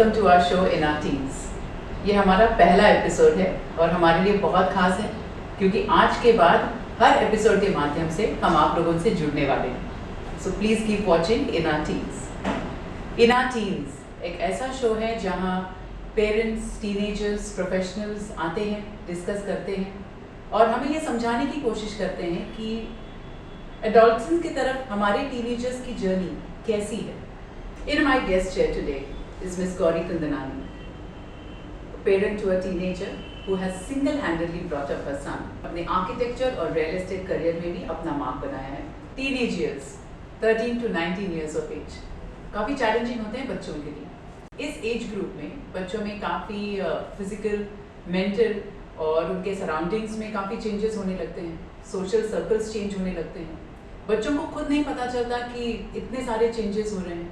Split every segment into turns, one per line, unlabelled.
Welcome to our show in our teens. ये हमारा पहला एपिसोड है और हमारे लिए बहुत खास है क्योंकि आज के बाद हर एपिसोड के माध्यम से हम आप लोगों से जुड़ने वाले हैं। So please keep watching in our teens. In our teens एक ऐसा शो है जहाँ पेरेंट्स, टीनेजर्स, प्रोफेशनल्स आते हैं, डिस्कस करते हैं और हमें ये समझाने की कोशिश करते हैं कि एडल्ट्स की तरफ हमारे टीनेजर्स की जर्नी कैसी है। In my guest chair today is Miss Gauri Kundanani, a parent to a teenager who has single-handedly brought up her son. अपने आर्किटेक्चर और रियल एस्टेट करियर में भी अपना मार्क बनाया है। Teenage years 13 to 19 years of age काफ़ी challenging होते हैं बच्चों के लिए। इस एज ग्रुप में बच्चों में काफ़ी फिजिकल, मेंटल और उनके सराउंडिंग्स में काफ़ी चेंजेस होने लगते हैं। सोशल सर्कल्स चेंज होने लगते हैं। बच्चों को खुद नहीं पता चलता कि इतने सारे चेंजेस हो रहे हैं।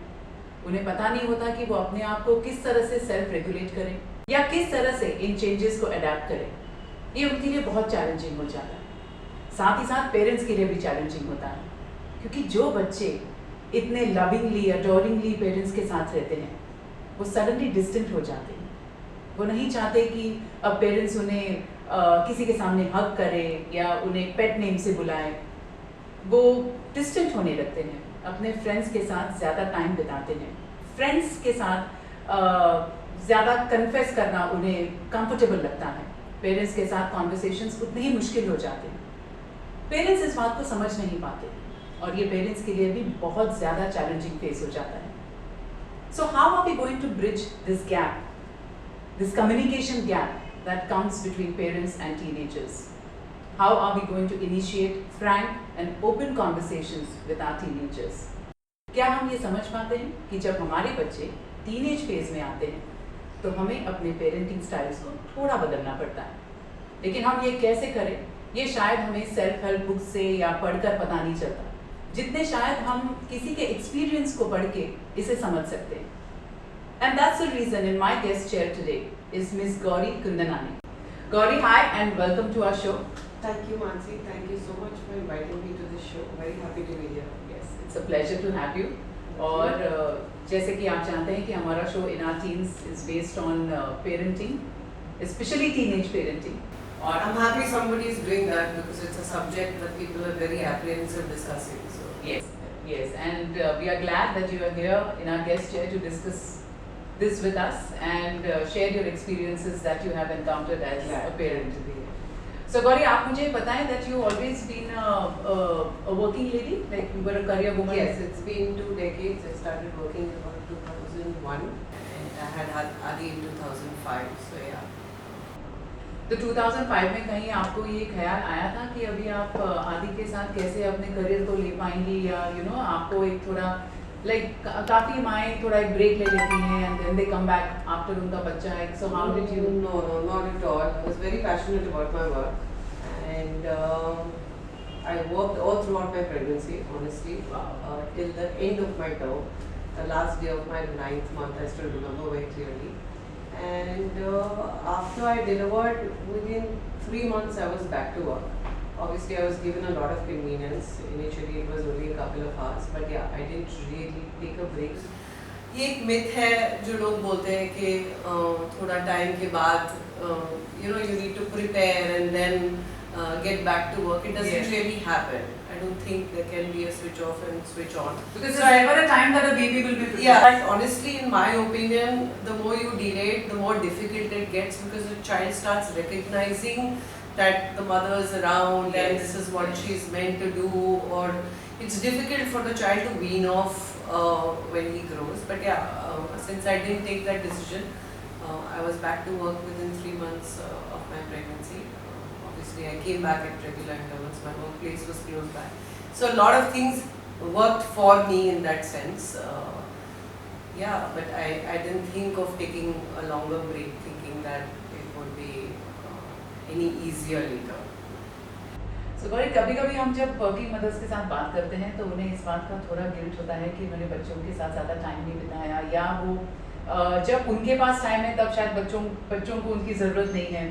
उन्हें पता नहीं होता कि वो अपने आप को किस तरह से सेल्फ रेगुलेट करें या किस तरह से इन चेंजेस को अडेप्ट करें। ये उनके लिए बहुत चैलेंजिंग हो जाता है। साथ ही साथ पेरेंट्स के लिए भी चैलेंजिंग होता है क्योंकि जो बच्चे इतने लविंगली, अडोरिंगली पेरेंट्स के साथ रहते हैं वो सडनली डिस्टेंट हो जाते हैं। वो नहीं चाहते कि अब पेरेंट्स उन्हें किसी के सामने हग करे या उन्हें पेट नेम से बुलाए। वो डिस्टेंट होने लगते हैं, अपने फ्रेंड्स के साथ ज़्यादा टाइम बिताते हैं। फ्रेंड्स के साथ ज़्यादा कन्फेस करना उन्हें कंफर्टेबल लगता है। पेरेंट्स के साथ कॉन्वर्सेशंस उतने ही मुश्किल हो जाते हैं। पेरेंट्स इस बात को समझ नहीं पाते और ये पेरेंट्स के लिए भी बहुत ज़्यादा चैलेंजिंग फेस हो जाता है। So how are we going to bridge this gap, this communication gap that comes between parents and teenagers? How are we going to initiate frank and open conversations with our teenagers? क्या हम ये समझ पाते हैं कि जब हमारे बच्चे टीनेज फेज में आते हैं तो हमें अपने पेरेंटिंग स्टाइल्स को थोड़ा बदलना पड़ता है, लेकिन हम ये कैसे करें ये शायद हमें सेल्फ हेल्प बुक से या पढ़कर पता नहीं चलता, जितने शायद हम किसी के एक्सपीरियंस को पढ़ के इसे समझ सकते हैं। And that's the reason in my guest chair today is Miss Gauri Kundanani. Gauri, hi and welcome to our show.
Thank you, Mansi. Thank you so much for inviting me to this show. Very happy to be here.
Yes, it's a pleasure to have you. और जैसे कि आप जानते हैं कि हमारा show in our teens is based on parenting, specially teenage parenting.
और I'm happy somebody is doing that because it's a subject that people are very apprehensive discussing. So
yes, and we are glad that you are here in our guest chair to discuss this with us and share your experiences that you have encountered as a parent. So Gauri, आप मुझे बताएं that you always been a working lady, like you were a career woman.
Yes, it's been 2 decades. I started working in about 2001 and I had Adi in 2005. So yeah.
तो 2005 में कहीं आपको ये ख्याल आया था कि अभी आप आदि के साथ कैसे अपने करियर को ले पाएंगी या आपको एक थोड़ा काफ़ी माएँ थोड़ा एक ब्रेक ले लेती हैं and then they come back after उनका बच्चा है, so how did you?
No, not at all. I was very passionate about my work and I worked all throughout my pregnancy, honestly, till the end of my term. The last day of my 9th month, I still remember very clearly. And after I delivered, within 3 months I was back to work. Obviously, I was given a lot of convenience. Initially, it was only a couple of hours, but yeah, I didn't really take a break. ये एक myth है जो लोग बोलते हैं कि थोड़ा time के बाद you need to prepare and then get back to work. It doesn't really happen. I don't think there can be a switch off and switch on.
Because there's never a time that a baby will be prepared.
Yeah, but honestly, in my opinion, the more you delay it, the more difficult it gets because the child starts recognizing that the mother is around and this is what she's meant to do, or it's difficult for the child to wean off when he grows. But yeah, since I didn't take that decision, I was back to work within 3 months of my pregnancy. Obviously, I came back at regular intervals. My workplace was close by, so a lot of things worked for me in that sense. Yeah, but I didn't think of taking a longer break, thinking that it would be any easier later.
So Gauri, कभी-कभी हम जब working mothers के साथ बात करते हैं तो उन्हें इस बात का थोड़ा गिल्ट होता है कि उन्होंने बच्चों के साथ ज़्यादा टाइम नहीं बिताया या वो जब उनके पास टाइम है तब शायद बच्चों को उनकी ज़रूरत नहीं है।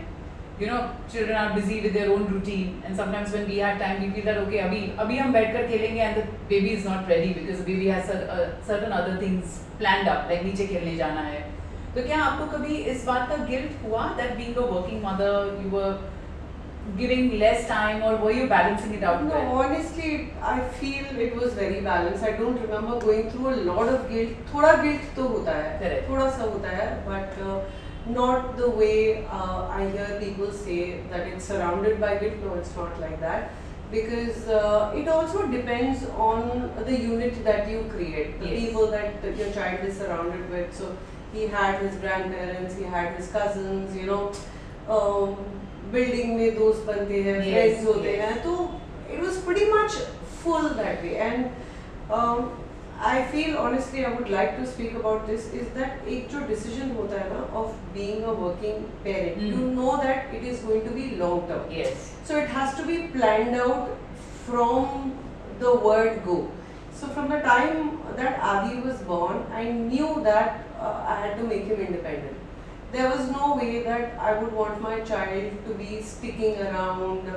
Children are busy with their own routine and sometimes when we have time we feel that okay अभी हम बैठकर खेलेंगे and the baby is not ready because the baby has certain other things planned up, like नीचे खेलने जाना है तो क्या आपको कभी इस बात का गिल्ट हुआ that being a working mother you were giving less time or were you balancing it out
No,
well?
honestly, I feel it was very balanced. I don't remember going through a lot of guilt. थोड़ा guilt तो होता है,
Correct.
थोड़ा सा होता है, but not the way I hear people say that it's surrounded by guilt. No, it's not like that. Because it also depends on the unit that you create, the
Yes.
people that your child is surrounded with. So he had his grandparents, he had his cousins, you know. Building में दोस्त बनते हैं, friends होते हैं, तो it was pretty much full that way. And I feel honestly I would like to speak about this is that एक जो decision होता है ना of being a working parent, you know that it is going to be long term.
Yes.
So it has to be planned out from the word go. So from the time that Adi was born, I knew that I had to make him independent. There was no way that I would want my child to be sticking around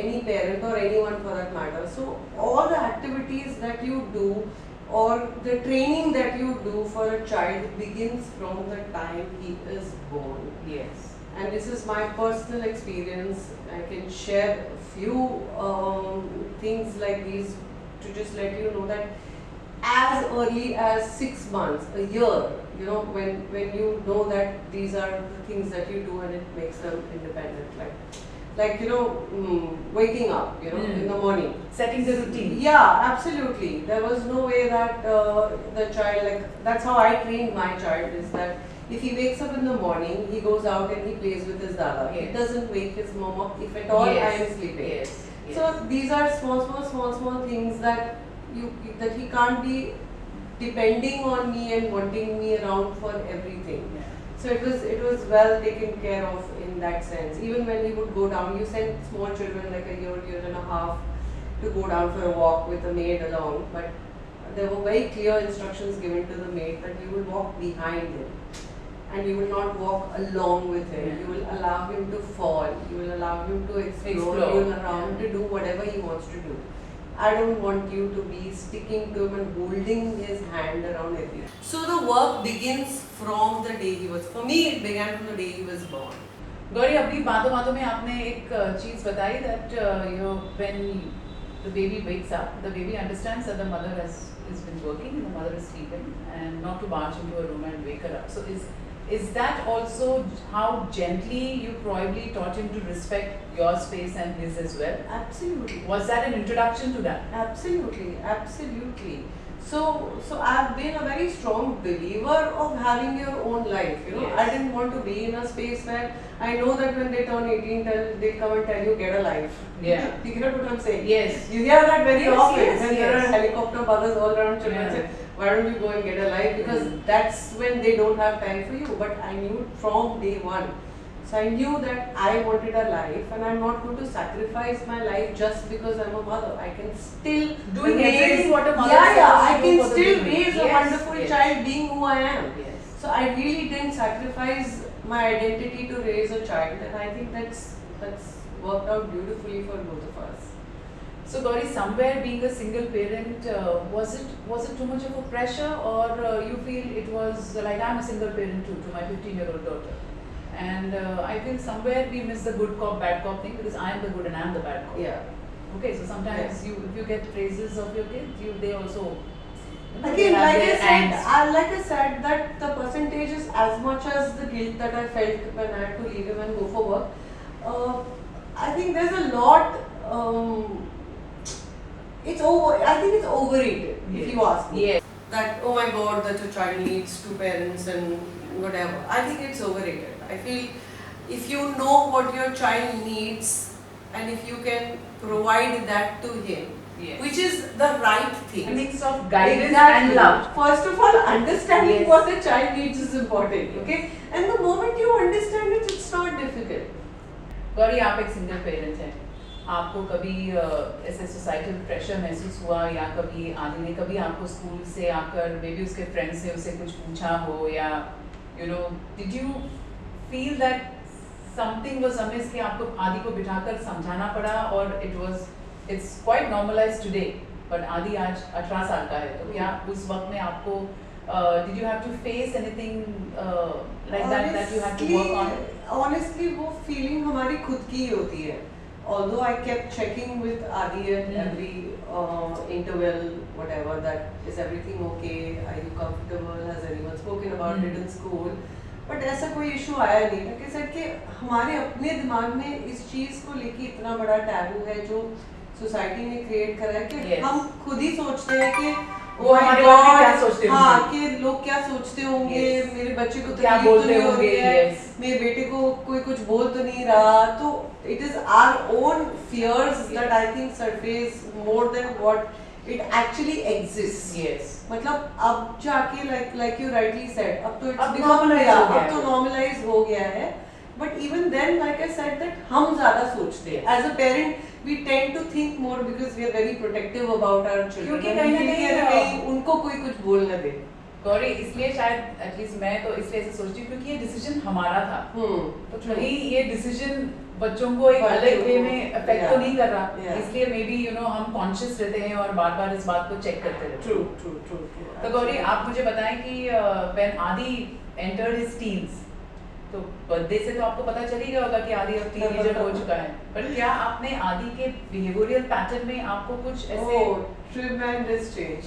any parent or anyone for that matter. So all the activities that you do or the training that you do for a child begins from the time he is born.
Yes.
And this is my personal experience. I can share a few things like these to just let you know that as early as 6 months, a year, you know, when you know that these are the things that you do and it makes them independent, like you know, waking up, you know, in the morning,
Setting the routine.
yeah, absolutely. There was no way that the child, like that's how I trained my child, is that if he wakes up in the morning, he goes out and he plays with his dada.
Yes.
He doesn't wake his mom up if at all
Yes.
I am sleeping.
Yes. Yes.
So these are small things that that he can't be depending on me and wanting me around for everything.
Yeah.
So it was well taken care of in that sense. Even when he would go down, you send small children like a year and a half to go down for a walk with a maid along, but there were very clear instructions given to the maid that you will walk behind him and you will not walk along with him.
Yeah.
You will allow him to fall, you will allow him to explore. You will allow him to do whatever he wants to do. I don't want you to be sticking to him and holding his hand around everywhere. So the work begins from the day he was, for me it began from the day he was born.
Gauri, अपनी बातों में आपने एक चीज बताई that you know, when the baby wakes up, the baby understands that the mother has been working and the mother is sleeping, and not to barge into a room and wake her up. So is that also how gently you probably taught him to respect your space and his as well?
Absolutely.
Was that an introduction to that?
Absolutely. So I've been a very strong believer of having your own life. You know,
Yes.
I didn't want to be in a space where I know that when they turn 18, they'll come and tell you get a life.
Yeah.
You get what I'm saying?
Yes.
You hear that very
Yes,
often.
yes,
When there
yes.
are helicopter mothers all around children
Yeah.
say, why don't you go and get a life? Because that's when they don't have time for you. But I knew from day one. So I knew that I wanted a life and I'm not going to sacrifice my life just because I'm a mother. I can still
Doing
raise
everything what a mother
yeah,
is supposed
I
to do
can
for the
still
baby.
raise a
Yes,
wonderful
yes.
child being who I am.
Yes.
So I really didn't sacrifice my identity to raise a child, and I think that's worked out beautifully for both of us.
So Gauri, somewhere being a single parent, was it too much of a pressure, or you feel it was like I'm a single parent too to my 15-year-old daughter, and I feel somewhere we miss the good cop bad cop thing because I am the good and I am the bad cop.
Yeah.
Okay, so sometimes if you get praises of your kids, they also
Again,
have
like
their angst.
I said, that the percentage is as much as the guilt that I felt when I had to leave him and go for work. I think there's a lot. I think it's overrated.
Yes.
If you ask me.
Yes.
That oh my God, that a child needs two parents and whatever. I think it's overrated. I feel if you know what your child needs and if you can provide that to him,
Yes.
which is the right thing.
A mix of guidance
Exactly.
and love.
First of all, understanding
Yes.
what the child needs is important. Okay, and the moment you understand it, it's not difficult.
Gauri, आप एक single parent हैं, आपको कभी ऐसे societal pressure महसूस हुआ या कभी आदि ने कभी आपको स्कूल से आकर मे बी उसके फ्रेंड से उसे कुछ पूछा हो या did you feel that something was amiss कि आपको आदि को बिठाकर समझाना पड़ा, और it's quite normalised today, but Aadi आज 18 साल का है, तो क्या उस वक्त में आपको did you have to face anything like that you had to work on?
Honestly, वो feeling हमारी खुद की ही होती है. Although I kept checking with Adi at every interval, whatever, that is everything okay? Are you comfortable? Has anyone spoken about it in school? But ऐसा कोई issue आया नहीं. like I said कि हमारे अपने दिमाग में इस चीज़ को लेके इतना बड़ा टैबू है जो सोसाइटी ने क्रिएट करा है कि हम खुद ही सोचते हैं कि
वो हमारे बारे में क्या सोचते होंगे,
हाँ कि लोग क्या सोचते होंगे, मेरे बच्चे को
क्या बोलते होंगे,
मेरे बेटे को कोई कुछ बोल तो नहीं रहा. तो it is our own fears that I think surface more than what it actually exist. मतलब अब जाके like you rightly said, अब तो it's become अब तो normalize हो गया है. But even then, like I said, that हम ज़्यादा सोचते हैं. As a parent, we tend to think more because we are very protective about our children.
क्योंकि कहीं ना कहीं
उनको कोई कुछ बोल न दे.
गौरी, इसलिए शायद एटलीस्ट मैं तो इसलिए ऐसे सोचती हूँ क्योंकि ये डिसीजन हमारा था. तो कहीं ये डिसीजन बच्चों को एक अलग वे में अफेक्ट तो नहीं कर रहा. इसलिए मे बी हम कॉन्शियस रहते हैं और बार बार इस बात को चेक करते रहते हैं.
ट्रू.
तो गौरी, आप मुझे बताएं कि व्हेन आदि एंटर्ड हिज टीन्स, तो बर्थडे से तो आपको पता चल ही गया होगा कि आदि अब टीनेजर हो चुका है. पर क्या आपने आदि के बिहेवियरल पैटर्न में आपको कुछ ऐसे
tremendous change.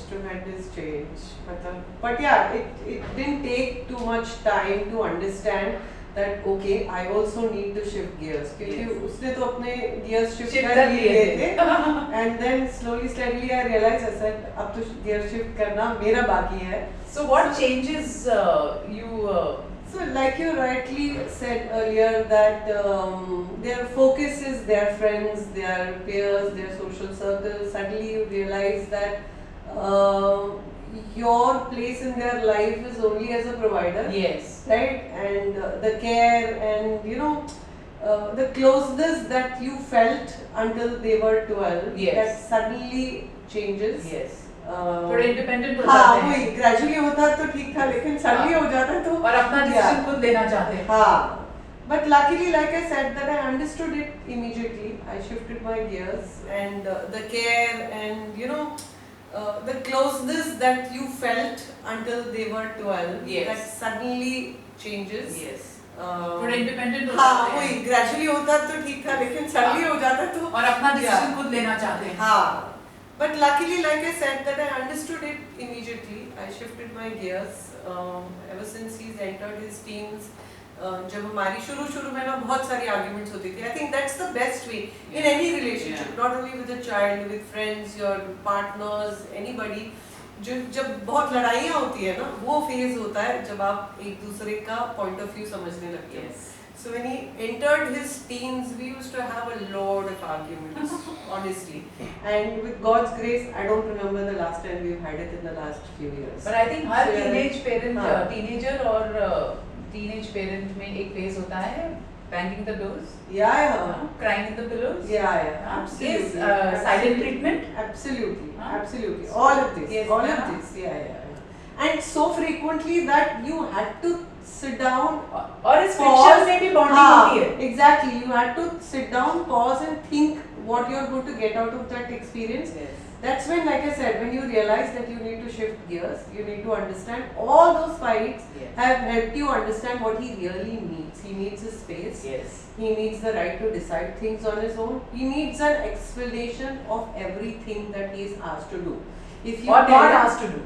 But yeah, it didn't take too much time to understand that okay, I also need to shift gears. क्योंकि उसने तो अपने gears shift कर लिए थे. And then slowly steadily I realized I said अब तो gear shift करना मेरा बाकी है.
So what changes you
So like you rightly said earlier that their focus is their friends, their peers, their social circle. Suddenly you realize that your place in their life is only as a provider.
Yes.
Right? And the care and the closeness that you felt until they were 12,
yes,
that suddenly changes.
Yes. थोड़े independent हो जाते
हाँ,
हैं.
वही gradually होता तो ठीक था, लेकिन सडनली हो जाता तो
और अपना डिसीजन खुद लेना चाहते हैं.
हाँ. But luckily, like I said, that I understood it immediately. I shifted my gears and the care and the closeness that you felt until they were 12,
yes,
that suddenly changes.
Yes. थोड़े independent हो
हाँ,
जाते हैं.
वही gradually होता तो ठीक था, लेकिन सडनली हो जाता तो
और अपना डिसीजन खुद लेना चाहते हैं.
हाँ. But luckily, like I said, that I understood it immediately. I shifted my gears ever since he's entered his teens. जब हमारी शुरू में ना बहुत सारी arguments होती थी. I think that's the best way in any relationship, not only with a child, with friends, your partners, anybody. जब बहुत लड़ाइयाँ होती है ना, वो phase होता है जब आप एक दूसरे का point of view समझने लगते हैं. So when he entered his teens, we used to have a lot of arguments, honestly. And with God's grace, I don't remember the last time we've had it in the last few years.
But I think her teenage parent, teenager और teenage parent में एक phase होता है banging the doors, crying in the pillows,
absolutely.
Yes, silent treatment,
absolutely. All of this, and so frequently that you had to sit down
और इस picture में भी bonding होती है.
Exactly, you had to sit down, pause and think what you're going to get out of that experience.
Yes.
That's when, like I said, when you realize that you need to shift gears, you need to understand all those fights,
yes,
have helped you understand what he really needs. He needs his space.
Yes.
He needs the right to decide things on his own. He needs an explanation of everything that he is asked to do. If you
or not asked to do.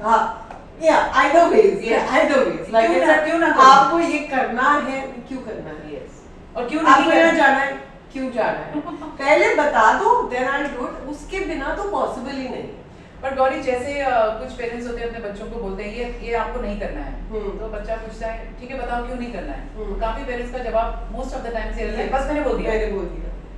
Either ways. Either ways. Like I said,
क्यों ना
आपको ये करना है, क्यों करना है?
Yes. और क्यों नहीं
आपको यहाँ जाना है, क्यों जाना है? पहले बता दो, then I'll do it. उसके बिना तो possible ही नहीं.
पर गौरी, जैसे कुछ पेरेंट्स होते हैं अपने बच्चों को बोलते हैं ये आपको नहीं करना है. तो बच्चा पूछता है ठीक है बताओ क्यों नहीं करना है. काफी पेरेंट्स का जवाब मोस्ट ऑफ द टाइम से रहता है बस मैंने बोल दिया.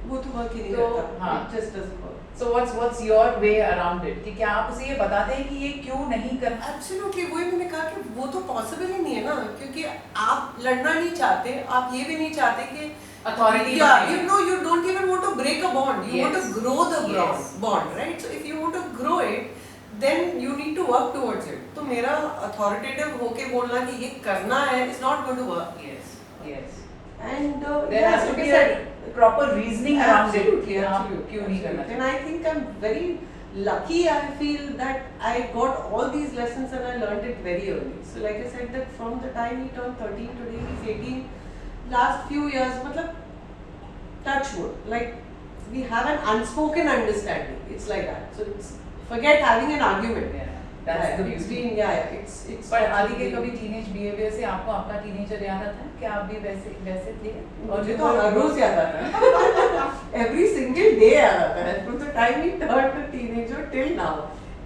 वो तो वर्क ही नहीं करता. It just doesn't work. So what's your way around it? कि क्या आप उसे ये बताते हैं कि ये क्यों नहीं करना?
Absolutely, वही मैंने कहा कि वो तो possible ही नहीं है ना, क्योंकि आप लड़ना नहीं चाहते, आप ये भी नहीं चाहते कि
authority.
You don't even want to break a bond. You want to grow the bond, right? So if you want to grow it, then you need to work towards it. तो मेरा authoritative होके बोलना कि ये करना है is not going to work.
Yes.
And
there has to be a proper reasoning around it.
Absolutely.
क्यों नहीं करना?
And I think I'm very lucky I feel that I got all these lessons and I learned it very early. So like I said, that from the time he turned 13, today he's 18, last few years, matlab, touch wood, like we have an unspoken understanding. It's like that. So it's, forget having an argument.
Yeah, that's the
it's
beauty.
been, it's
पर आदि के कभी teenage behaviour से आपको आपका teenager याद आता है कि आप भी वैसे थे?
और मुझे तो हर रोज याद आता है. Every single day याद आता है. From the time we turned a teenager till now,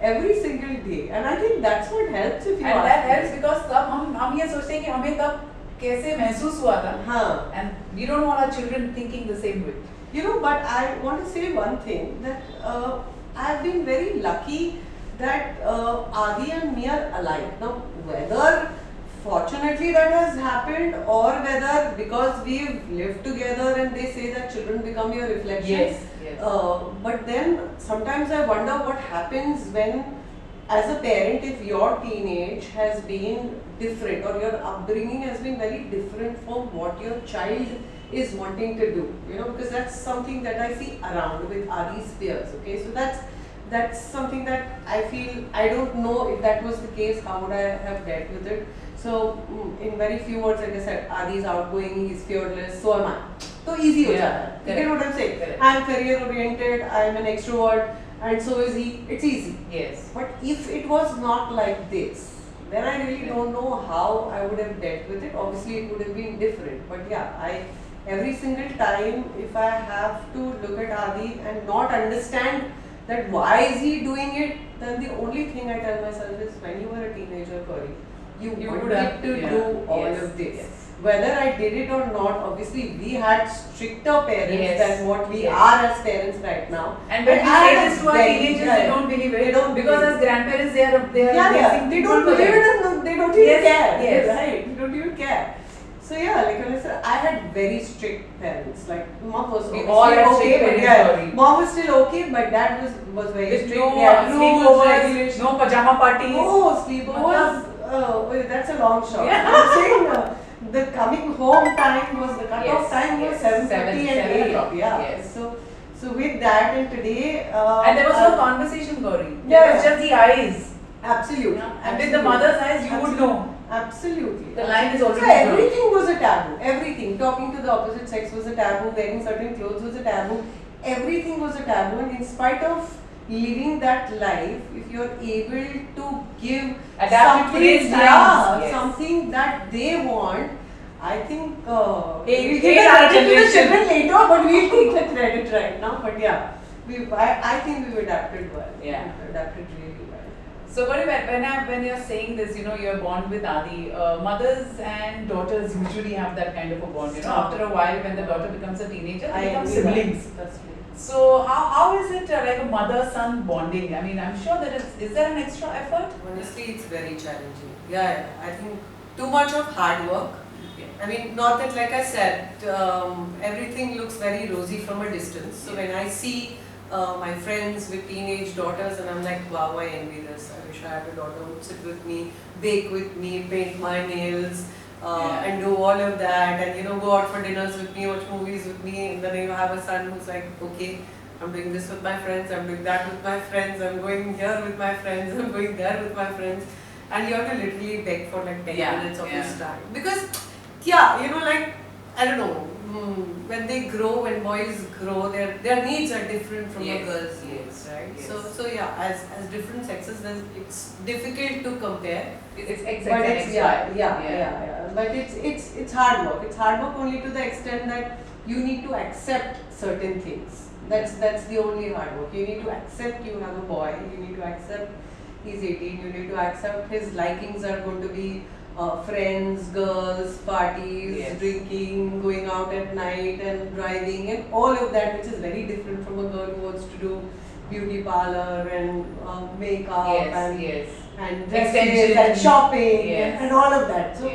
every single day. And I think that's what helps if you.
And that helps because तब हम ये सोचते हैं कि हमें तब कैसे महसूस हुआ था.
हाँ.
And we don't want our children thinking the same way.
You know, but I want to say one thing, that I've been very lucky that Adi and me are alike. Now, whether fortunately that has happened or whether because we've lived together and they say that children become your reflection.
Yes.
But then sometimes I wonder what happens when, as a parent, if your teenage has been different or your upbringing has been very different from what your child is wanting to do, because that's something that I see around with Adi's peers. Okay, so that's something that I feel, I don't know if that was the case, how would I have dealt with it. So in very few words, like I said, Adi is outgoing, he's fearless, so am I. So easy ho jata hai. You get what I'm saying?
Correct.
I'm career oriented, I'm an extrovert, and so is he. It's easy.
Yes.
But if it was not like this, then I really don't know how I would have dealt with it. Obviously, it would have been different. But yeah, every single time, if I have to look at Adi and not understand that why is he doing it, then the only thing I tell myself is, when you were a teenager, Corey, you would have to do all of this.
Yes.
Whether I did it or not, obviously we had stricter parents than what we
Yes.
are as parents right now.
And when we say this to our teenagers, they don't believe it.
They don't
because
believe
as grandparents, they are
they don't believe it and they don't even care.
Yes.
Right? They don't even care. So yeah, like when I said, I had very strict parents. Like mom was
We all had strict
okay, but
parents.
mom was still okay, but dad was very
With
strict.
no
Rules,
no pajama parties.
Oh, sleepovers. Wait, that's a long shot. I'm saying the coming home time was, the cutoff time was 7:30 and 8 o'clock. Yeah.
Yes.
So with that, and today.
And there was no conversation, Gauri.
Yeah.
It was just the eyes.
Absolutely.
And with the mother's eyes, you would know.
Absolutely.
The line is already
so everything was a taboo. Everything. Talking to the opposite sex was a taboo. Wearing certain clothes was a taboo. Everything was a taboo. And in spite of living that life, if you're able to give
Adapt to today's times, yes.
something that they want, I think we'll
Hey,
give the
our
credit to the
generation.
children later, but we'll take the credit right now. But yeah, I think we've adapted well.
Yeah.
We've adapted really well.
So, Gauri, when you're saying this, you're bond with Adi, mothers and daughters usually have that kind of a bond. After a while, when the daughter becomes a teenager, they become siblings.
That's true.
So, how is it like a mother-son bonding? I mean, I'm sure that is there an extra effort?
Honestly, it's very challenging. Yeah, I think too much of hard work. I mean, not that, like I said, everything looks very rosy from a distance. So when I see my friends with teenage daughters, and I'm like, wow, I envy this. I wish I had a daughter who would sit with me, bake with me, paint my nails, and do all of that, and go out for dinners with me, watch movies with me. And then you have a son who's like, okay, I'm doing this with my friends, I'm doing that with my friends, I'm going here with my friends, I'm going there with my friends, and you have to literally beg for like 10 minutes of his time. Because, like, I don't know, when they grow, when boys grow, their needs are different from a girl's needs, right?
Yes.
So yeah, as different sexes, then it's difficult to compare.
It's
But it's But it's hard work. It's hard work only to the extent that you need to accept certain things. That's the only hard work. You need to accept you have a boy. You need to accept he's 18. You need to accept his likings are going to be friends, girls, parties, drinking, going out at night and driving and all of that, which is very different from a girl who wants to do beauty parlor and makeup and dresses and shopping and all of that. So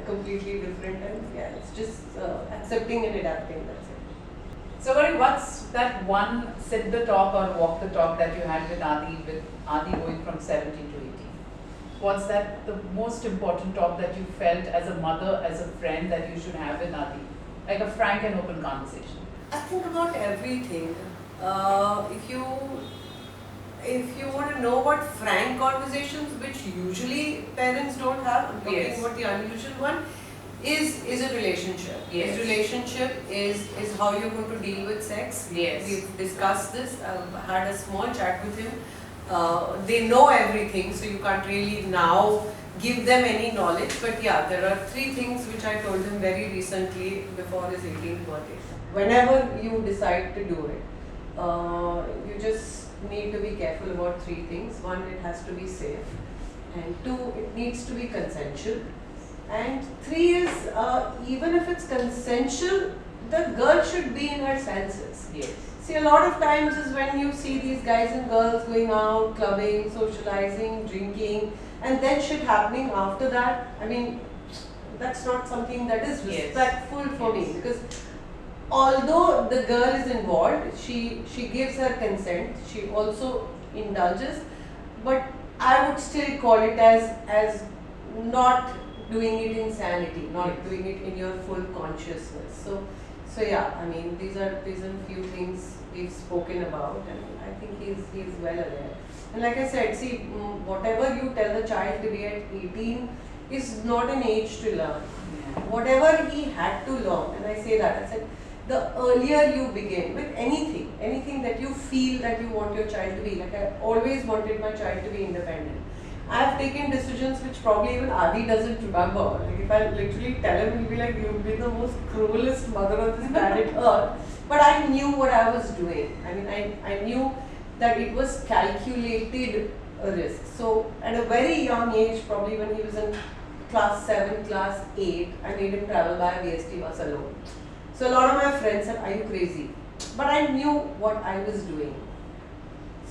completely different, and it's just accepting and adapting. That's it.
So, Gauri, what's that one sit the talk or walk the talk that you had with Adi going from 17 to 18? What's that the most important talk that you felt as a mother, as a friend, that you should have with Adi? Like a frank and open conversation.
I think about everything. If you if you want to know what frank conversations, which usually parents don't have, I'm talking
Yes.
about the unusual one, is a relationship.
Yes.
This relationship is how you're going to deal with sex.
Yes.
We've discussed this. I've had a small chat with him. They know everything, so you can't really now give them any knowledge. But yeah, there are 3 things which I told him very recently before his 18th birthday. Whenever you decide to do it, you just need to be careful about 3 things. 1, it has to be safe, and 2, it needs to be consensual, and 3 is even if it's consensual, the girl should be in her senses.
Yes.
See, a lot of times is when you see these guys and girls going out, clubbing, socializing, drinking, and then shit happening after that. I mean, that's not something that is
Yes.
respectful for
Yes.
me, because although the girl is involved, she gives her consent, she also indulges, but I would still call it as not doing it in sanity, not
Yes.
doing it in your full consciousness. So yeah, I mean, these are few things we've spoken about, and I think he's well aware. And like I said, see, whatever you tell the child to be at 18 is not an age to learn.
Yeah.
Whatever he had to learn, and I say that, I said, the earlier you begin with anything that you feel that you want your child to be, like I always wanted my child to be independent. I've taken decisions which probably even Adi doesn't remember. Like if I literally tell him, he'll be like, "You've been the most cruelest mother on this planet Earth." But I knew what I was doing. I mean, I knew that it was calculated risk. So at a very young age, probably when he was in class 7, class 8, I made him travel by a VST bus alone. So a lot of my friends said, "Are you crazy?" But I knew what I was doing.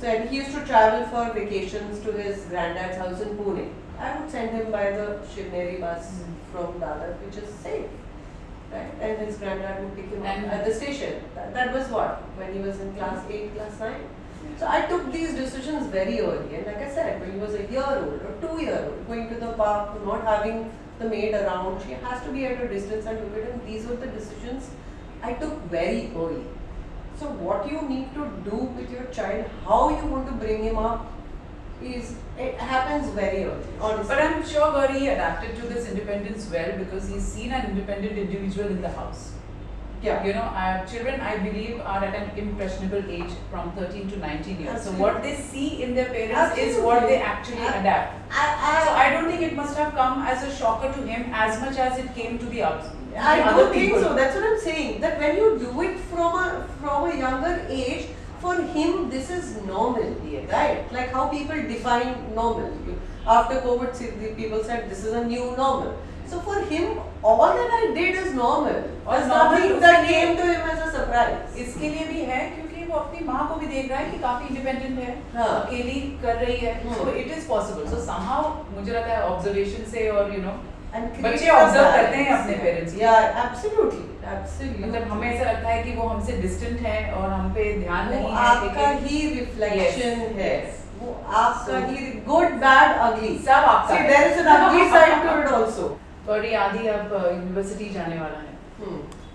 So and he used to travel for vacations to his granddad's house in Pune. I would send him by the Shivneri bus from Dadar, which is safe, right? And his granddad would pick him up at the station. That was what, when he was in class 8, class 9. So I took these decisions very early, and like I said, when he was a year old or 2-year-old, going to the park, not having the maid around, she has to be at a distance and look at him. These were the decisions I took very early. So what you need to do with your child, how you want to bring him up, it happens very early, honestly.
But I'm sure Gauri adapted to this independence well because he's seen an independent individual in the house.
Yeah.
You know, our children, I believe, are at an impressionable age from 13 to 19 years.
Absolutely.
So what they see in their parents is
Absolutely.
what they actually adapt. So
I
I don't think it must have come as a shocker to him as much as it came to the other
don't think
people.
so. That's what I'm saying. That when you do it from a younger age, for him this is normal,
Yes.
right? Like how people define normal. After COVID, the people said this is a new normal. So for him, all that I did is normal. There's nothing that came to him as a surprise.
इसके लिए भी है क्योंकि वो अपनी माँ को भी देख रहा है कि काफी इंडिपेंडेंट है,
हाँ.
अकेली कर रही है, so it is possible. So somehow मुझे लगता है observation से और you know बच्चे ऑब्जर्व करते हैं अपने पेरेंट्स को.
Yeah, absolutely, absolutely.
मतलब हमें ऐसा लगता है कि वो हमसे डिस्टेंट है और हम पे ध्यान
वो
नहीं है,
आपका
लेकिन
ही रिफ्लेक्शन
Yes,
है.
yes.
वो आपका ही गुड बैड अगली
सब आपका
See,
है.
there is an ugly side to it also.
और ये आदि अब यूनिवर्सिटी जाने वाला है.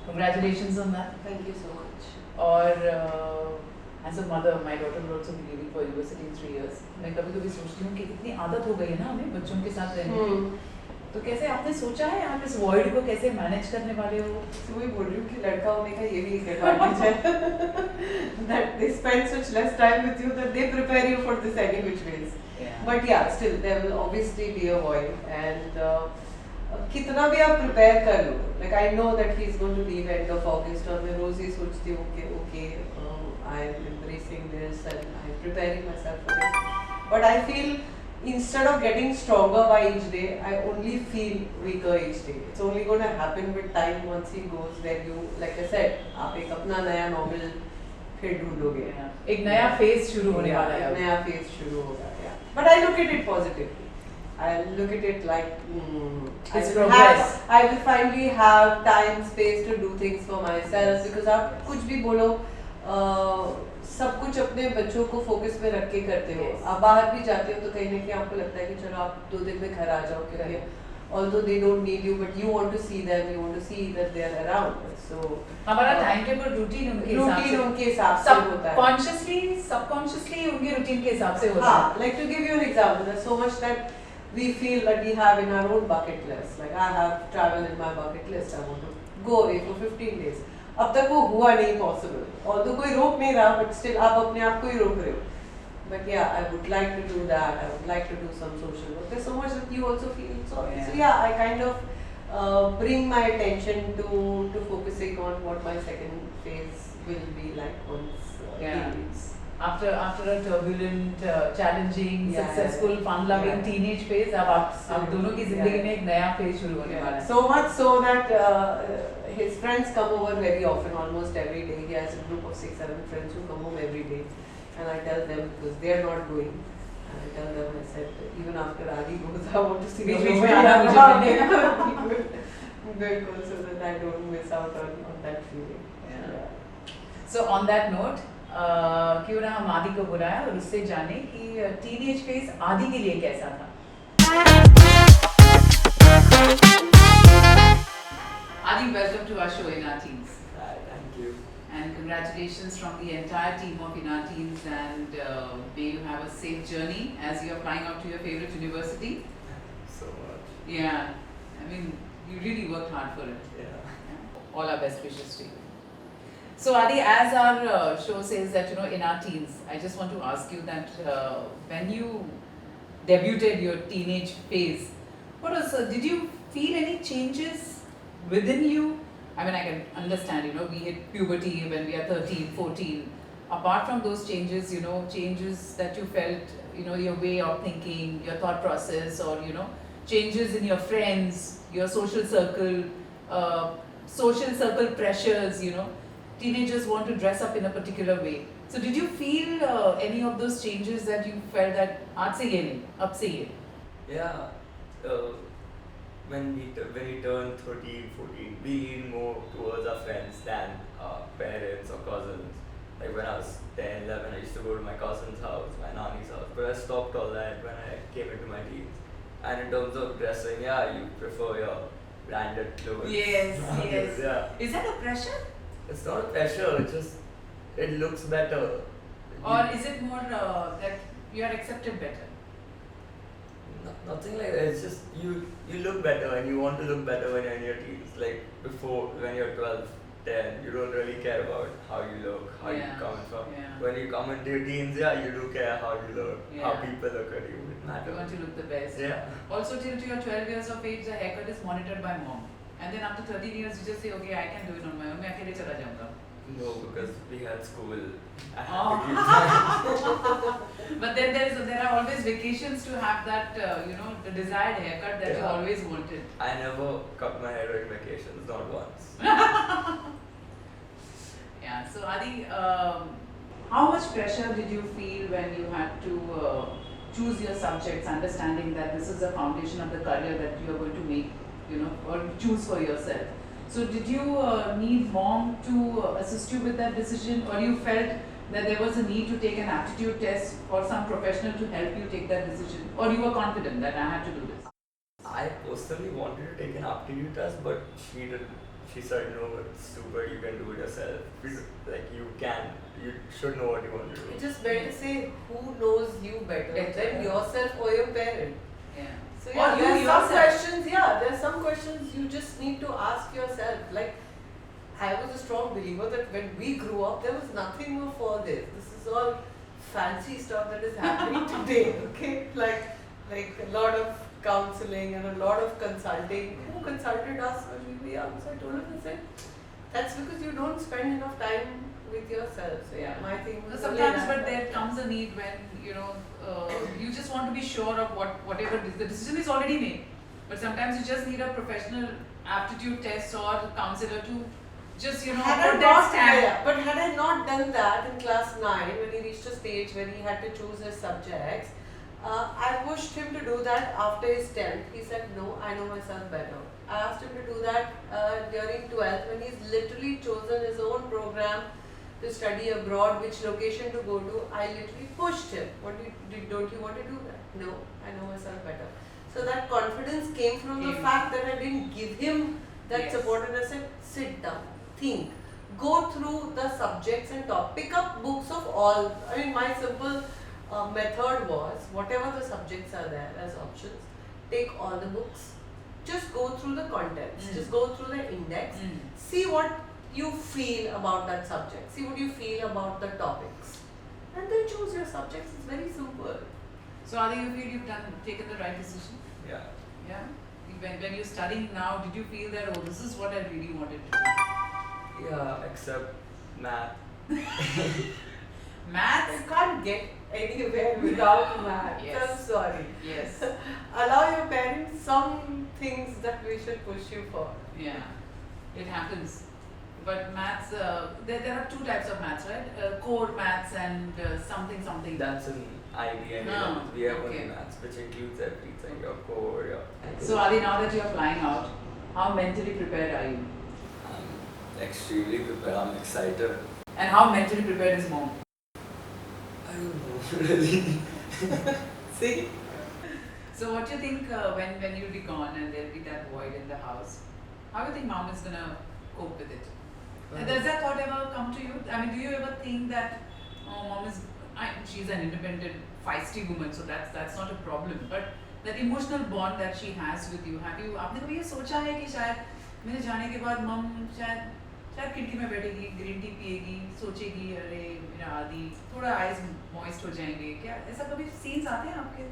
Congratulations on that.
Thank you so much.
और as a mother, my daughter will also be leaving for university in 3 years. मैं कभी-कभी सोचती हूँ कि कितनी आदत हो गई है ना हमें बच्चों के साथ रहने की. तो कैसे आपने सोचा है आप इस वॉइड को कैसे मैनेज करने वाले हो?
तो वही बोल रही हूँ कि लड़का होने का ये भी एक एडवांटेज है that they spend such less time with you that they prepare you for this any which ways. But yeah, still there will obviously be a void, and कितना भी आप prepare कर लो, like I know that he is going to leave end of August, और मैं रोज ही सोचती हूँ कि okay, I am embracing this and I am preparing myself for it. But I feel instead of getting stronger by each day, I only feel weaker each day. It's only going to happen with time once he goes where you, like I said, आप एक अपना नया normal फिर ढूंढोगे.
एक नया phase शुरू होने वाला है.
एक नया फेज शुरू होगा. Yeah. But I look at it positively. I look at it like
it's progress.
I will finally have time, space to do things for myself, because आप कुछ भी बोलो, सब कुछ अपने बच्चों को फोकस में रख के करते हो. आप बाहर भी जाते हो तो कहीं ना कहीं आपको लगता है कि चलो आप 2 दिन में घर आ जाओ, क्योंकि although they don't need you, but you want to see them, you want to see that they are around. So
हमारा टाइम टेबल रूटीन
उनके हिसाब से होता है,
कॉन्शियसली सबकॉन्शियसली उनके रूटीन के हिसाब से होता है.
Like to give you an example, there's so much that we feel that we have in our own bucket list. Like I have travel in my bucket list, I want to go away for 15 days. अब तक वो हुआ नहीं possible, although कोई रोक नहीं रहा, but still आप अपने आप को ही रोक रहे हो. But yeah, I would like to do that. I would like to do some social work. There's so much that you also feel. So yeah, I kind of bring my attention to focusing on what my second phase will be like once it leaves.
After a turbulent, challenging, successful, fun-loving teenage phase, अब आप दोनों की जिंदगी में एक नया phase शुरू होने वाला है.
So much so that his friends come over very often, almost every day. He has a group of 6-7 friends who come home every day. And I tell them, because they are not going, and I tell them, I said, even after Adi goes, I want to see
which में आना मुझे मिलेगा.
Because so that I don't miss out on that feeling.
So on that note, क्यों ना हम आदि को बुलाएं और उससे जाने कि टीनेज फेज आदि के लिए कैसा था. Adi, welcome to our show in our teens.
Thank you.
And congratulations from the entire team of In Our Teens, and may you have a safe journey as you are flying out to your favorite university.
So much.
Yeah, I mean, you really worked hard for it.
Yeah.
All our best wishes to you. So Adi, as our show says that, you know, in our teens, I just want to ask you that when you debuted your teenage phase, did you feel any changes within you? I mean, I can understand, you know, we hit puberty when we are 13, 14. Apart from those changes, you know, changes that you felt, you know, your way of thinking, your thought process, or, you know, changes in your friends, your social circle pressures, you know, teenagers want to dress up in a particular way. So did you feel any of those changes that you felt that aaj se ye nahi, ab se ye?
Yeah. When we turn 13, 14, we lean more towards our friends than our parents or cousins. Like when I was 10, 11, I used to go to my cousin's house, my nanny's house. But I stopped all that when I came into my teens. And in terms of dressing, yeah, you prefer your branded clothes.
Yes, yes.
Yeah.
Is that a pressure?
It's not a pressure, it looks better.
Or is it more that you are accepted better?
Nothing like that. It's just you look better and you want to look better when you're in your teens. Like before, when you're 12, 10, you don't really care about how you look, how you come from.
Yeah.
When you come into your teens, yeah, you do care how you look, how
Yeah.
people look at you. It matters.
You want to look the best.
Yeah.
Also, till your 12 years of age, the haircut is monitored by mom. And then after 13 years, you just say, okay, I can do it on my own. मैं अकेले चला जाऊँगा.
No, because we had school. I had
Oh.
to give time.
But then there are always vacations to have that, you know, the desired haircut that you
Yeah.
always wanted.
I never cut my hair during vacations, not once.
Yeah. So Adi, how much pressure did you feel when you had to choose your subjects, understanding that this is the foundation of the career that you are going to make, you know, or choose for yourself? So did you need mom to assist you with that decision, or you felt that there was a need to take an aptitude test or some professional to help you take that decision, or you were confident that I had to do this?
I personally wanted to take an aptitude test, but she didn't. She said, no, it's super, you can do it yourself. Like you should know what you want to do.
It's just better to say who knows you better than yourself or your parent.
Yeah.
So
Or
yeah,
you
there are
yourself.
some questions. Yeah, there are some questions you just need to ask yourself. Like, I was a strong believer that when we grew up, there was nothing more for this. This is all fancy stuff that is happening today. Okay, like a lot of counseling and a lot of consulting. Who consulted us when we were young? So I told him, I said, that's because you don't spend enough time with yourself. So yeah, my thing
So
was
sometimes,
only
but
that.
there comes a need when, you know, you just want to be sure of whatever the decision is already made. But sometimes you just need a professional aptitude test or counselor to just, you know,
Had I
put
not,
that stamp.
yeah, but had I not done that in class 9, when he reached a stage when he had to choose his subjects, I pushed him to do that after his 10th. He said, no, I know myself better. I asked him to do that during 12th when he's literally chosen his own program to study abroad, which location to go to. I literally pushed him. Don't you want to do that? No, I know myself better. So that confidence came from the fact that I didn't give him that support, and I said, sit down, think, go through the subjects and pick up books of all. I mean, my simple method was, whatever the subjects are there as options, take all the books, just go through the contents, just go through the index, see what you feel about that subject, see what you feel about the topics, and then choose your subjects. It's very simple.
So Adi, you feel you've taken the right decision?
Yeah.
Yeah? When you're studying now, did you feel that, oh, this is what I really wanted to do?
Yeah, except math.
Maths?
You can't get anywhere without math.
Yes.
I'm sorry.
Yes.
Allow your parents some things that we should push you for.
Yeah, it happens. But maths, there are two types of maths, right? Core maths and something.
That's an idea.
No,
We have
okay.
only maths, which includes everything, your core, your...
So Adi, now that you're flying out, how mentally prepared are you?
I'm extremely prepared. I'm excited.
And how mentally prepared is mom?
I don't know, really.
See?
So what do you think when you'll be gone and there'll be that void in the house? How do you think mom is gonna cope with it? And does that thought ever come to you? I mean, do you ever think that mom is, she's an independent, feisty woman, so that's not a problem. But that emotional bond that she has with you, have you? आपने कभी ये सोचा है कि शायद मेरे जाने के बाद मम शायद खिड़की में बैठेगी, ग्रीन टी पिएगी, सोचेगी अरे मेरा आदि थोड़ा आइज मॉइस्ट हो जाएंगे, क्या ऐसा कभी सीन्स आते हैं आपके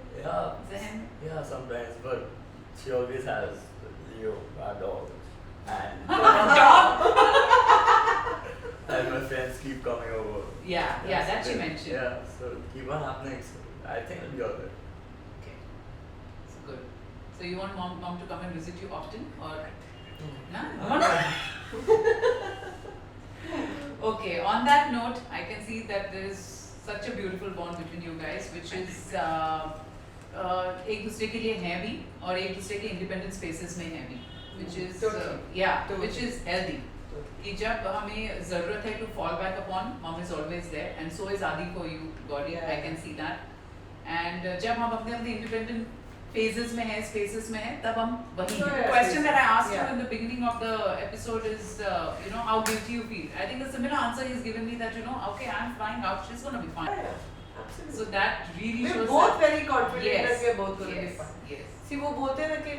ज़हन में?
Yeah, sometimes, but she always has Leo, our dog, and and my friends keep coming over.
Yeah, that she mentioned.
Yeah, so keep on happening. So I think it'll be alright.
Okay, so good. So you want mom to come and visit you often, or no? Okay. On that note, I can see that there is such a beautiful bond between you guys, which is एक दूसरे के लिए है भी और एक दूसरे के independent spaces में है भी, which is which is healthy. कि जब हमें ज़रूरत है to fall back upon, mom is always there, and so is Adi for you, Gauri. I can see that. And जब हम अपने independent phases में हैं, spaces में हैं, तब हम वही. The question that I asked you in the beginning of the episode is, how guilty you feel. I think a similar answer he's given me that okay, I'm flying out, she's gonna be fine.
Absolutely.
So that really shows.
We're both
that,
very confident that we're both going to be
yes,
fine.
yes.
See, वो बोलते हैं ना कि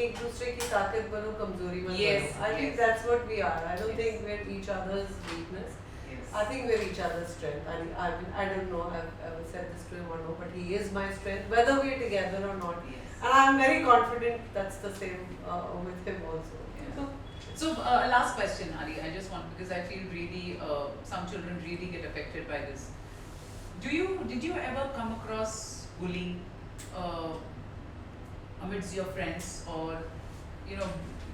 एक दूसरे की ताकत बनो, कमजोरी मत
Yes,
बनो. I think
yes.
that's what we are. I don't
Yes.
think we're each other's weakness.
Yes.
I think we're each other's strength. I don't know if I've ever said this to him or no, but he is my strength, whether we're together or not.
Yes.
And I'm very confident that's the same with him also.
Yeah. So last question, Ari. I just want, because I feel really some children really get affected by this. Did you ever come across bullying amidst your friends, or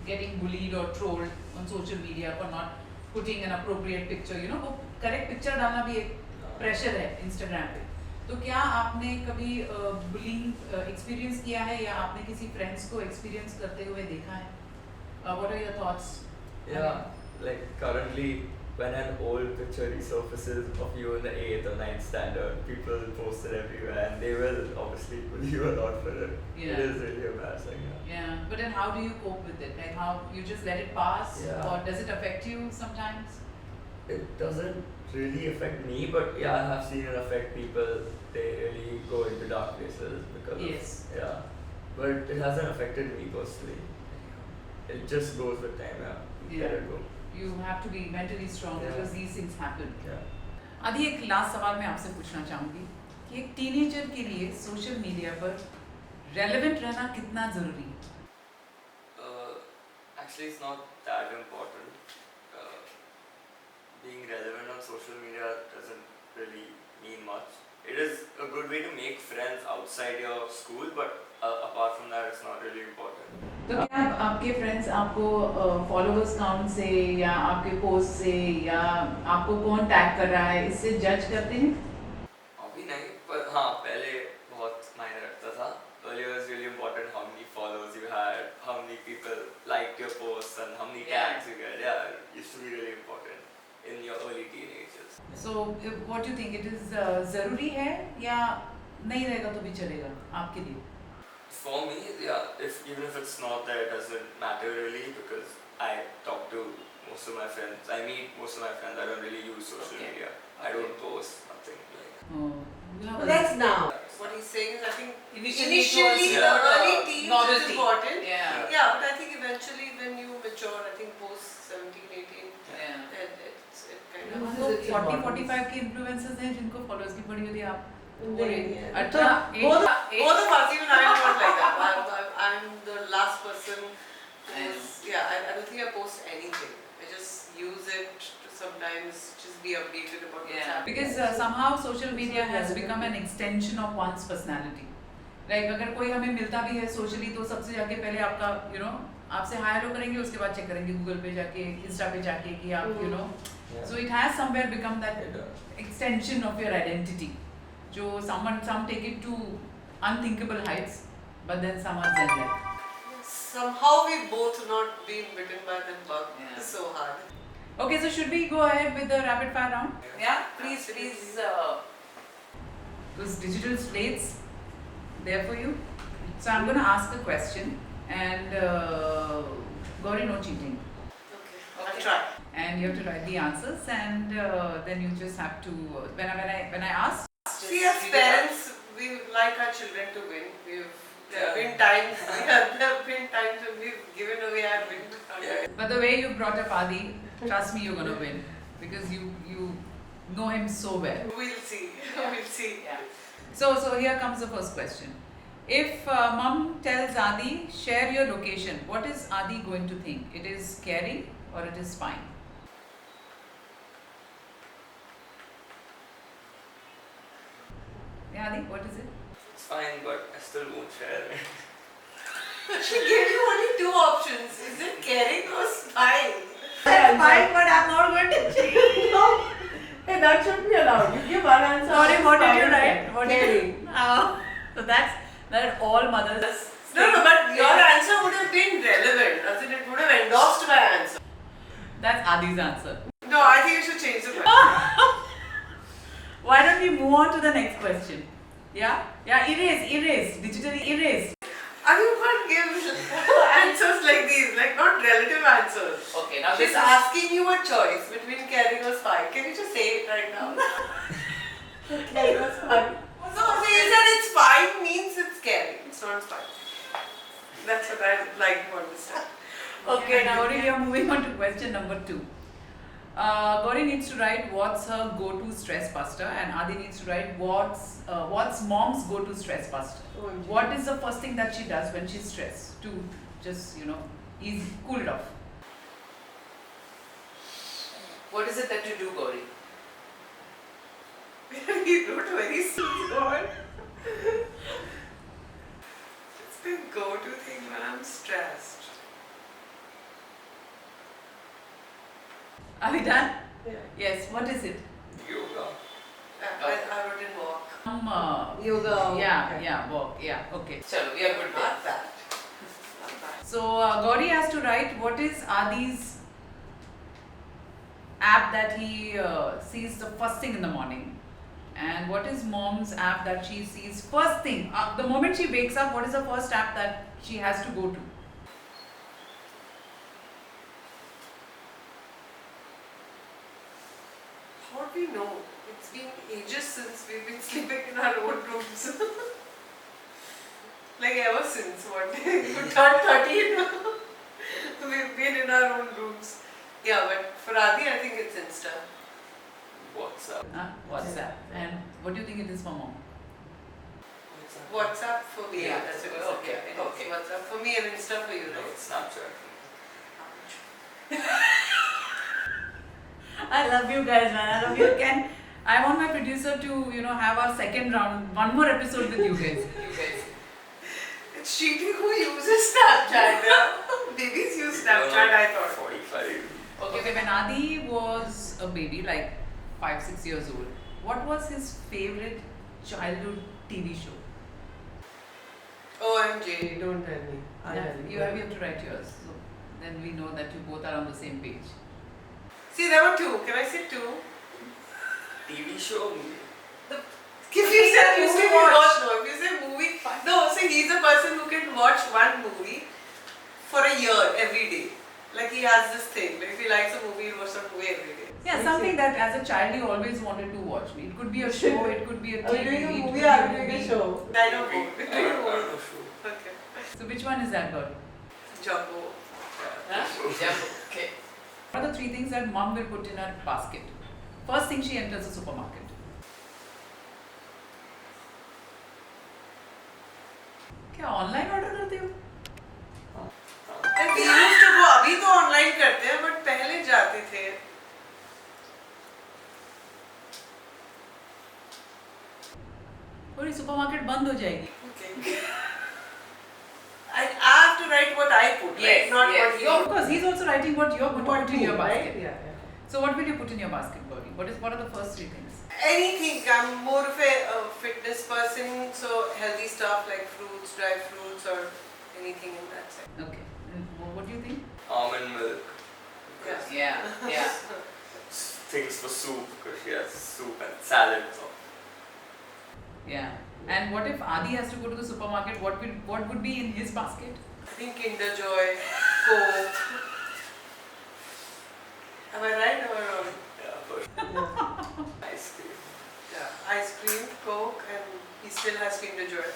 getting bullied or trolled on social media for not putting an appropriate picture? वो correct picture डालना भी एक pressure है Instagram पे. तो क्या आपने कभी bullying experience किया है, या आपने किसी friends को experience करते हुए देखा है? What are your thoughts?
Yeah, like currently, when an old picture resurfaces of you in the 8th or 9th standard, people post it everywhere, and they will obviously bully you a lot for it.
Yeah.
It is really embarrassing.
Yeah, but then how do you cope with it? Like, how you just let it pass,
Yeah.
or does it affect you sometimes?
It doesn't really affect me, but yeah, I have seen it affect people. They really go into dark places because
Yes.
but it hasn't affected me personally. It just goes with time.
Yeah.
Let it go.
You have to be mentally strong,
Yeah.
because these things happen.
Yeah.
अभी एक last सवाल मैं आपसे पूछना चाहूँगी कि एक teenager के लिए सोशल मीडिया पर रेलेवेंट रहना कितना ज़रूरी है?
Actually, it's not that important. Being relevant on social media doesn't really mean much. It is a good way to make friends outside your school, but apart from that, it's not really important.
तो क्या आपके friends आपको followers count से, या आपके post से, या आपको कौन टैग कर रहा है, इससे जज करते हैं?
अभी नहीं, पर हाँ पहले बहुत मायने रखता था. Earlier it was really important how many followers you had, how many people liked your posts, and how many tags you get. Yeah, it used to be really important in your early teenagers.
So what do you think, it is ज़रूरी है या नहीं रहेगा तो भी चलेगा आपके लिए?
For me, yeah, even if it's not there, it doesn't matter really because I talk to most of my friends. I meet most of my friends. I don't really use social
Okay.
media. I don't post nothing like.
Oh, yeah,
Well, that's now. What he's saying is, I think
Initially it was,
initially the
yeah,
early teens is
novelty.
important.
Yeah.
Yeah, but I think eventually when you mature, I think post 17, 18,
Yeah.
it kind
वो
of.
तो 40-45 के influencers हैं जिनको followers की पड़ी होती है आप
Yeah.
अच्छा
Both of us, even I am not like that. I'm the last person. I don't think I post anything. I just use it to sometimes just be updated about what's
Yeah,
happening.
because somehow social media has become an extension of one's personality. Like अगर कोई हमें मिलता भी है socially तो सबसे जाके पहले आपका आपसे हाय हेलो करेंगे उसके बाद चेक करेंगे गूगल पे जाके इंस्टा पे जाके कि आप so it has somewhere become that extension of your identity. जो some take it to unthinkable heights, but then some are zen like.
Somehow we both not been bitten by that bug.
Yeah.
So hard.
Okay, so should we go ahead with the rapid fire round? Yeah, please. Those digital slates, there for you. So I'm going to ask a question, and Gauri, no cheating.
Okay. I'll try.
And you have to write the answers, and then you just have to when I ask.
See, as parents, we like our children to win. There have been times when we've given away our win.
But the way you brought up Adi, trust me, you're gonna win because you know him so well.
We'll see.
Yeah.
We'll see.
Yeah. So here comes the first question. If mom tells Adi, share your location, what is Adi going to think? It is scary or it is fine? Yeah, Adi, what is it?
It's fine, but I still won't share it.
She gave you only two options. Is it caring or spying?
That's fine, but I'm not going to cheat.
No. Hey, that should be allowed. You give one answer.
Sorry, what did you
Spying.
write? What did you? So that all mothers.
No, but your answer would have been relevant. As in, it would have endorsed my answer.
That's Adi's answer.
No, I think you should change the question.
Why don't we move on to the next question? Yeah? Yeah, erase. Digitally erase.
I mean, you can't give answers like these, like not relative answers.
Okay, now
She's asking you a choice between caring or spying. Can you just say it right now? Caring or spying. So, you said it's spying means it's caring. It's not spying. That's what I'd like to understand.
Okay, now Gauri, we are moving on to question number 2. Gauri needs to write what's her go-to stress buster, and Adi needs to write what's mom's go-to stress buster.
OMG.
What is the first thing that she does when she's stressed to just cool it off? What is it that you do, Gauri?
He wrote a very sweet word. It's the go-to thing when I'm stressed.
Are we done?
Yeah.
Yes. What is it?
Yoga.
I wrote in walk.
Yoga. Yeah. Walk. Yeah. Okay. Chalo, we are good there.
Not bad. Not bad.
So Gauri has to write what is Adi's app that he sees the first thing in the morning, and what is mom's app that she sees first thing the moment she wakes up. What is the first app that she has to go to?
How do we know? It's been ages since we've been sleeping in our own rooms. Like ever since one day you turned 13. We've been in our own rooms. Yeah, but for Adi, I think it's Insta.
WhatsApp.
WhatsApp. And what do you think it is for mom?
WhatsApp for me.
Yeah,
That's it.
okay.
It's WhatsApp for me and Insta for you,
No,
right?
it's Snapchat.
I love you guys, man. I love you. I want my producer to have our second round, one more episode with you guys.
It's cheating who uses Snapchat. Babies use Snapchat, I thought.
45.
Okay, when Adi was a baby, like 5-6 years old, what was his favorite childhood TV show?
OMG, don't tell me.
You have to write yours. So then we know that you both are on the same page.
See, there were two. Can I say two?
TV show, movie.
If you say
used to
movie,
watch.
no. If you say movie, no. See, he's a person who he has this thing. Like if he likes a movie, he'll watch a movie every day.
Yeah, something that as a child you always wanted to watch. It could be a show, it could be a
Are we
TV,
doing a
it
movie?
could be
Are we doing a show? I know both.
I don't know.
Okay.
So which one is that, Gauri?
Jumbo.
Huh? Jumbo. Okay. What are the 3 things that mom will put in her basket? First thing she enters the supermarket. क्या online order करते हो?
Like we used to go. अभी तो online करते हैं, but पहले जाते थे.
पूरी सुपरमार्केट बंद हो जाएगी.
Okay. I have to write what I put, right? Not what he
Of course, he's also writing what you're going to
What
put in your
right?
basket.
Yeah.
So what will you put in your basket, Gauri? What are the first 3 things?
Anything. I'm more of a fitness person, so healthy stuff like fruits, dry fruits, or anything in that sense.
Okay. What do you think?
Almond milk.
Yeah.
Things for soup because she has soup and salad. So.
Yeah. And what if Adi has to go to the supermarket? What would be in his basket?
I think Kinder Joy, Coke. Am I right or wrong?
Yeah, but ice cream.
Yeah, ice cream, Coke, and he still has Kinder Joy.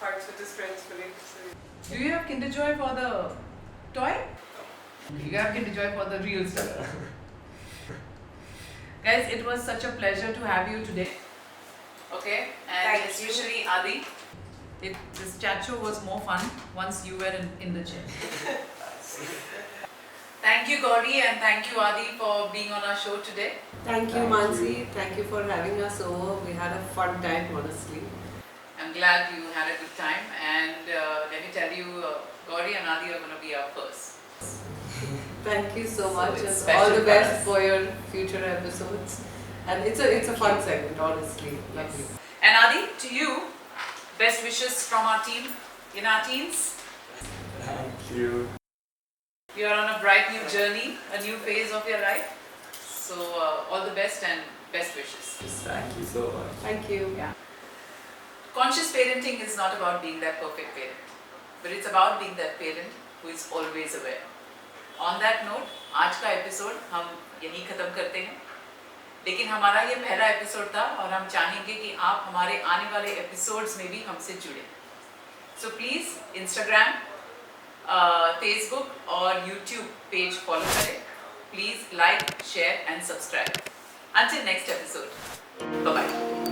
Fights with his friends for it. So.
Do you have Kinder Joy for the toy? You have Kinder Joy for the real stuff. Guys, it was such a pleasure to have you today. Okay, and
Thank you.
especially Adi. This chat show was more fun once you were in the chair. Thank you, Gauri, and thank you, Adi, for being on our show today.
Thank you, Mansi. Thank you for having us over. We had a fun time, honestly.
I'm glad you had a good time, and let me tell you, Gauri and Adi are going to be our first.
Thank you so
So
much,
it's
and
special
all the
for
best
us.
for your future episodes. And it's a fun segment, honestly. Lovely.
And Adi, to you, best wishes from our team in our teens.
Thank you.
You are on a bright new journey, a new phase of your life. So all the best and best wishes.
Thank you so much.
Thank you.
Yeah. Conscious parenting is not about being that perfect parent, but it's about being that parent who is always aware. On that note, आज का episode हम यहीं ख़त्म करते हैं. लेकिन हमारा ये पहला एपिसोड था और हम चाहेंगे कि आप हमारे आने वाले एपिसोड्स में भी हमसे जुड़ें. सो प्लीज़ इंस्टाग्राम, फेसबुक और यूट्यूब पेज फॉलो करें. Please like, share and subscribe. Until next episode. Bye-bye.